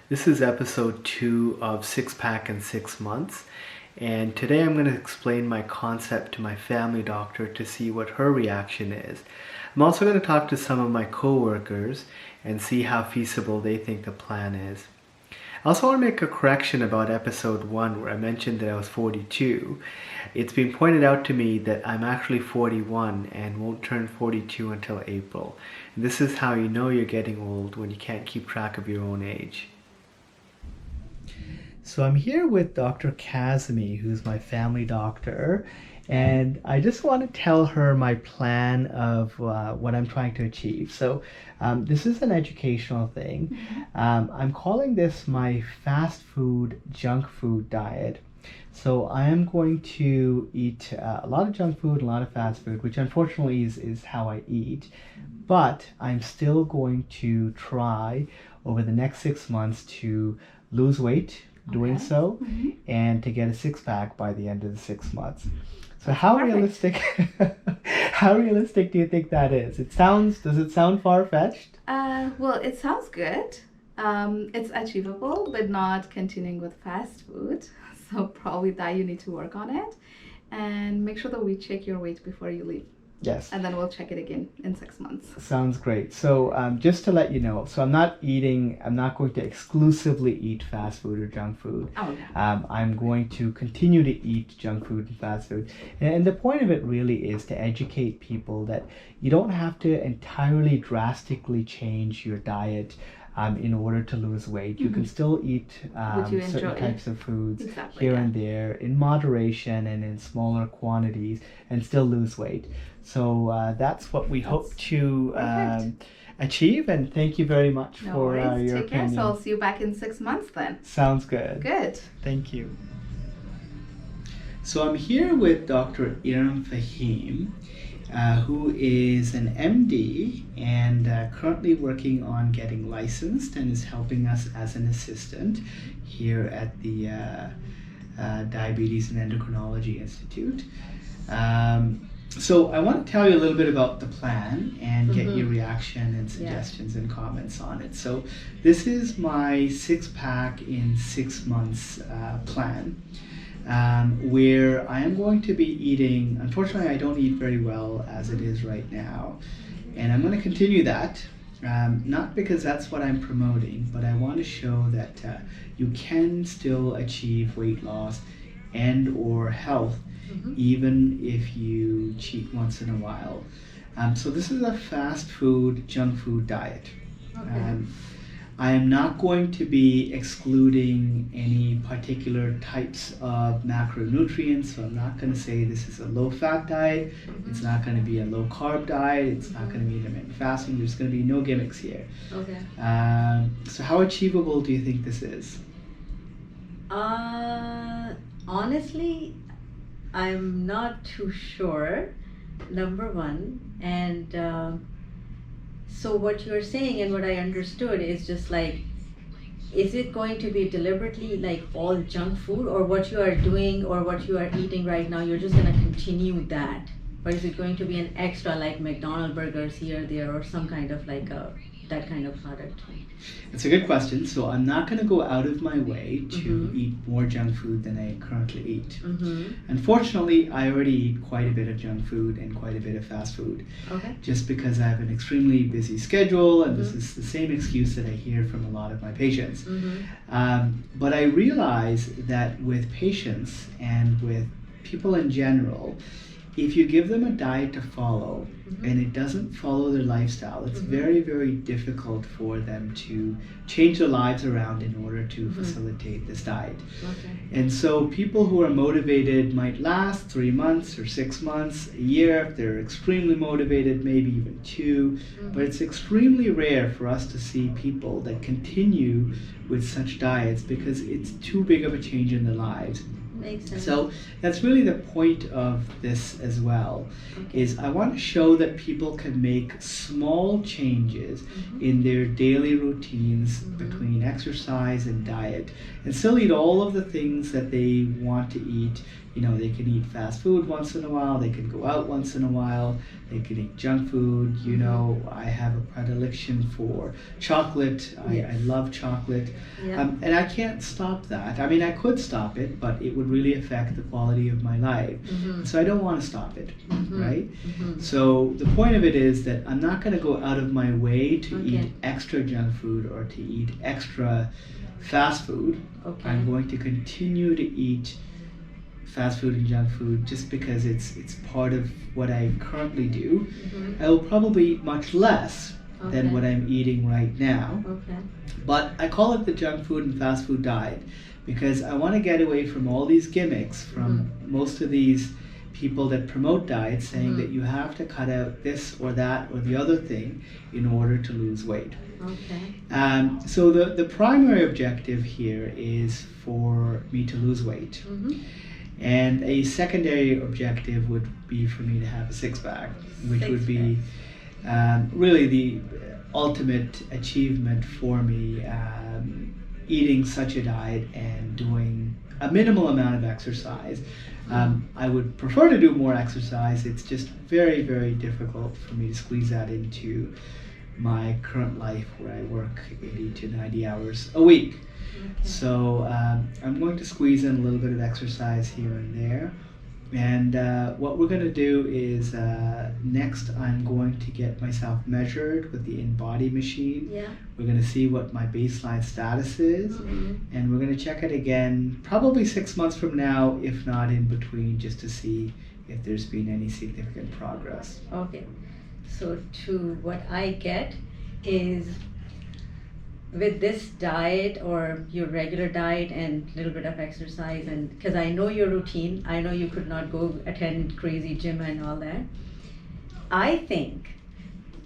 This is episode 2 of 6 Pack in 6 Months, and today I'm going to explain my concept to my family doctor to see what her reaction is. I'm also going to talk to some of my co-workers and see how feasible they think the plan is. I also want to make a correction about episode 1 where I mentioned that I was 42. It's been pointed out to me that I'm actually 41 and won't turn 42 until April. And this is how you know you're getting old, when you can't keep track of your own age. So I'm here with Dr. Kazmi, who's my family doctor, and I just want to tell her my plan of what I'm trying to achieve. So this is an educational thing. I'm calling this my fast food, junk food diet. So I am going to eat a lot of junk food, a lot of fast food, which unfortunately is how I eat. But I'm still going to try over the next 6 months to lose weight, doing so, and to get a six-pack by the end of the 6 months. So how realistic do you think that is? Does it sound far-fetched? Well, it sounds good. It's achievable, but not continuing with fast food. So probably that you need to work on it. And make sure that we check your weight before you leave. Yes. And then we'll check it again in 6 months. Sounds great. So just to let you know, so I'm not going to exclusively eat fast food or junk food. Oh, no. I'm going to continue to eat junk food and fast food. And the point of it really is to educate people that you don't have to entirely drastically change your diet in order to lose weight. You can still eat certain types of foods here and there in moderation and in smaller quantities and still lose weight. So that's what we hope to achieve, and thank you very much for your opinion. Take care, so I'll see you back in 6 months then. Sounds good. Good. Thank you. So I'm here with Dr. Iram Fahim, who is an MD and currently working on getting licensed and is helping us as an assistant here at the Diabetes and Endocrinology Institute. So I want to tell you a little bit about the plan and get your reaction and suggestions and comments on it. So this is my 6-pack in 6 months plan. Where I am going to be eating, unfortunately I don't eat very well as it is right now, and I'm going to continue that, not because that's what I'm promoting, but I want to show that you can still achieve weight loss and or health even if you cheat once in a while. So this is a fast food, junk food diet. I am not going to be excluding any particular types of macronutrients, so I'm not going to say this is a low-fat diet, it's not going to be a low-carb diet, it's not going to be intermittent fasting, there's going to be no gimmicks here. Okay. So how achievable do you think this is? Honestly, I'm not too sure, number one, and so what you're saying and what I understood is just like, is it going to be deliberately like all junk food, or what you are doing or what you are eating right now, you're just going to continue that? Or is it going to be an extra like McDonald's burgers here, there, or some kind of like that kind of product? It's a good question. So I'm not going to go out of my way to eat more junk food than I currently eat. Unfortunately, I already eat quite a bit of junk food and quite a bit of fast food. Just because I have an extremely busy schedule, and this is the same excuse that I hear from a lot of my patients. But I realize that with patients and with people in general, if you give them a diet to follow and it doesn't follow their lifestyle, it's very, very difficult for them to change their lives around in order to facilitate this diet. And so people who are motivated might last 3 months or 6 months, a year. If they're extremely motivated, maybe even 2. But it's extremely rare for us to see people that continue with such diets because it's too big of a change in their lives. Makes sense. So that's really the point of this as well, is I want to show that people can make small changes in their daily routines between exercise and diet and still eat all of the things that they want to eat they can eat fast food once in a while, they can go out once in a while, they can eat junk food. I have a predilection for chocolate. I love chocolate. Yeah. And I can't stop that. I mean, I could stop it, but it would really affect the quality of my life. So I don't want to stop it, right? So the point of it is that I'm not going to go out of my way to eat extra junk food or to eat extra fast food. Okay. I'm going to continue to eat fast food and junk food just because it's part of what I currently do. I will probably eat much less than what I'm eating right now. Okay. But I call it the junk food and fast food diet because I want to get away from all these gimmicks from most of these people that promote diets saying that you have to cut out this or that or the other thing in order to lose weight. Okay. So the primary objective here is for me to lose weight. And a secondary objective would be for me to have a six-pack, which would be really the ultimate achievement for me, eating such a diet and doing a minimal amount of exercise. I would prefer to do more exercise. It's just very, very difficult for me to squeeze that into my current life where I work 80 to 90 hours a week. So I'm going to squeeze in a little bit of exercise here and there. And what we're going to do is next I'm going to get myself measured with the in-body machine. We're going to see what my baseline status is. And we're going to check it again probably 6 months from now, if not in between, just to see if there's been any significant progress. Okay. So to what I get is with this diet or your regular diet and a little bit of exercise, and because I know your routine, I know you could not go attend crazy gym and all that, I think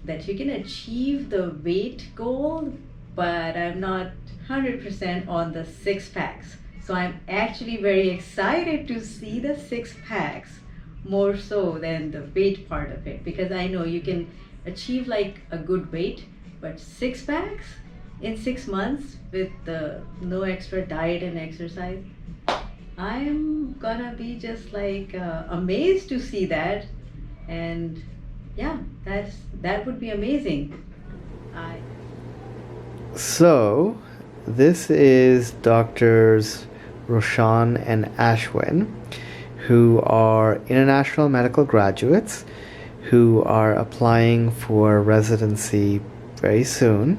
that you can achieve the weight goal, but I'm not 100% on the six packs. So I'm actually very excited to see the six packs more so than the weight part of it, because I know you can achieve like a good weight, but six packs in 6 months with the no extra diet and exercise, I'm gonna be just like amazed to see that. And yeah, that would be amazing. So this is Doctors Roshan and Ashwin, who are international medical graduates who are applying for residency very soon.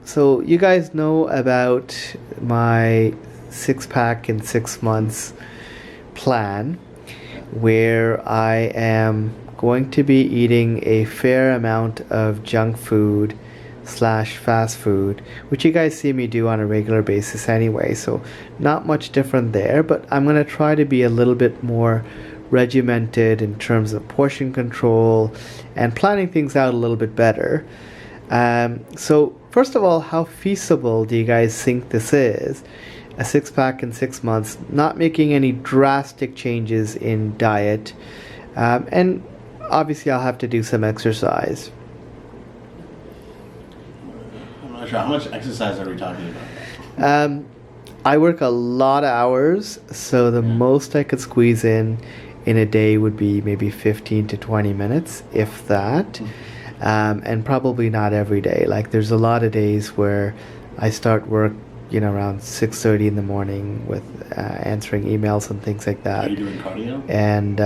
So you guys know about my six-pack in 6 months plan, where I am going to be eating a fair amount of junk food / fast food, which you guys see me do on a regular basis anyway, so not much different there, but I'm going to try to be a little bit more regimented in terms of portion control and planning things out a little bit better. So first of all, how feasible do you guys think this is? A six-pack in 6 months, not making any drastic changes in diet, and obviously I'll have to do some exercise. I'm not sure, how much exercise are we talking about? I work a lot of hours, so the most I could squeeze in a day would be maybe 15 to 20 minutes, if that. And probably not every day. Like there's a lot of days where I start work, around 6:30 in the morning with answering emails and things like that. Are you doing cardio? And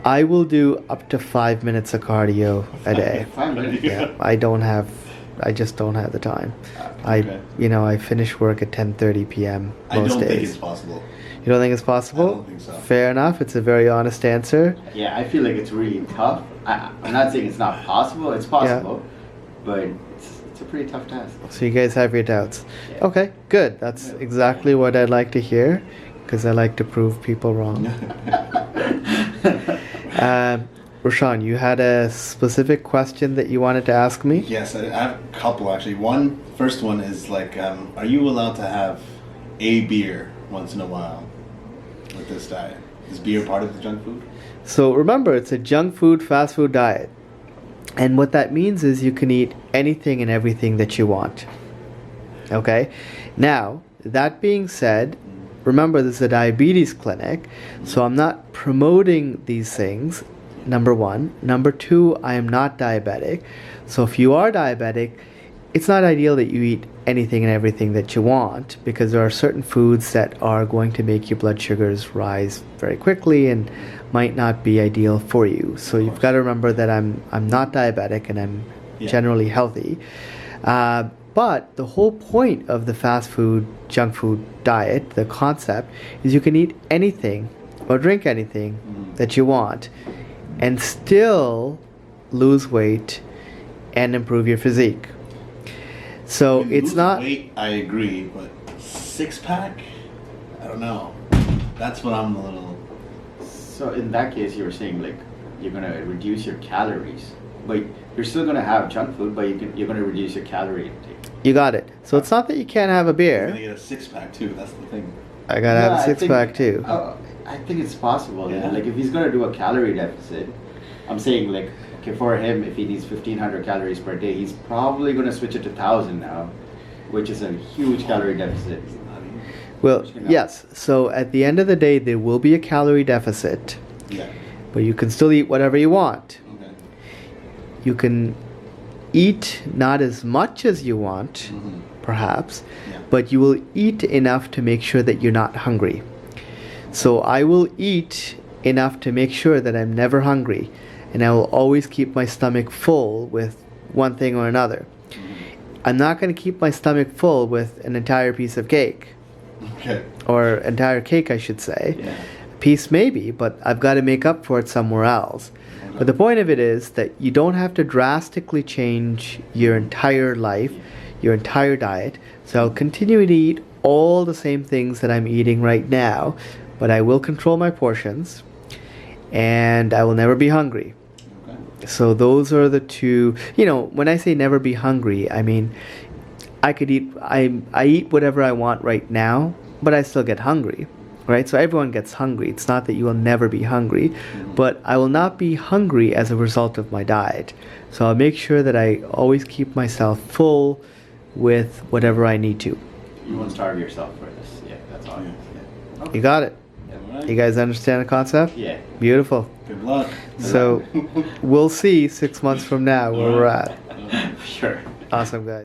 I will do up to 5 minutes of cardio a day. 5 minutes? Yeah, I just don't have the time. Okay. I finish work at 10:30 p.m. most days. I don't think it's possible. You don't think it's possible? I don't think so. Fair enough. It's a very honest answer. Yeah, I feel like it's really tough. I'm not saying it's not possible. It's possible, but it's a pretty tough task. So you guys have your doubts. Yeah. Okay, good. That's exactly what I'd like to hear, because I like to prove people wrong. Roshan, you had a specific question that you wanted to ask me? Yes, I have a couple actually. First one is like, are you allowed to have a beer once in a while with this diet? Is beer part of the junk food? So remember, it's a junk food, fast food diet. And what that means is you can eat anything and everything that you want. Okay? Now, that being said, remember, this is a diabetes clinic, so I'm not promoting these things, number one. Number two, I am not diabetic. So if you are diabetic, it's not ideal that you eat anything and everything that you want, because there are certain foods that are going to make your blood sugars rise very quickly and might not be ideal for you. So you've got to remember that I'm not diabetic and I'm generally healthy. But the whole point of the fast food, junk food diet, the concept, is you can eat anything or drink anything that you want and still lose weight and improve your physique. So I mean, it's lose not... weight, I agree, but six-pack? I don't know. That's what I'm a little... So in that case, you were saying like you're gonna reduce your calories, but you're still gonna have junk food, but you're gonna reduce your calorie intake. You got it. So it's not that you can't have a I'm beer. gonna get a six-pack too, that's the thing. I gotta have a I six-pack think- too. I think it's possible. Yeah. Like if he's gonna do a calorie deficit, I'm saying like, okay, for him, if he needs 1,500 calories per day, he's probably gonna switch it to 1,000 now, which is a huge calorie deficit. Well, yes. So at the end of the day, there will be a calorie deficit, Yeah, but you can still eat whatever you want. okay. You can eat not as much as you want, Mm-hmm. perhaps, Yeah. but you will eat enough to make sure that you're not hungry. So I will eat enough to make sure that I'm never hungry, and I will always keep my stomach full with one thing or another. I'm not going to keep my stomach full with an entire piece of cake, Okay. or entire cake, I should say. Yeah. Piece maybe, but I've got to make up for it somewhere else. But the point of it is that you don't have to drastically change your entire life, your entire diet. So I'll continue to eat all the same things that I'm eating right now, but I will control my portions, and I will never be hungry. Okay. So those are the two. When I say never be hungry, I mean I could eat. I eat whatever I want right now, but I still get hungry, right? So everyone gets hungry. It's not that you will never be hungry, but I will not be hungry as a result of my diet. So I'll make sure that I always keep myself full with whatever I need to. You won't starve yourself for this. Yeah, that's all. Yeah. You got it. All right. You guys understand the concept? Yeah. Beautiful. Good luck. So we'll see 6 months from now where we're at. Sure. Awesome, guys.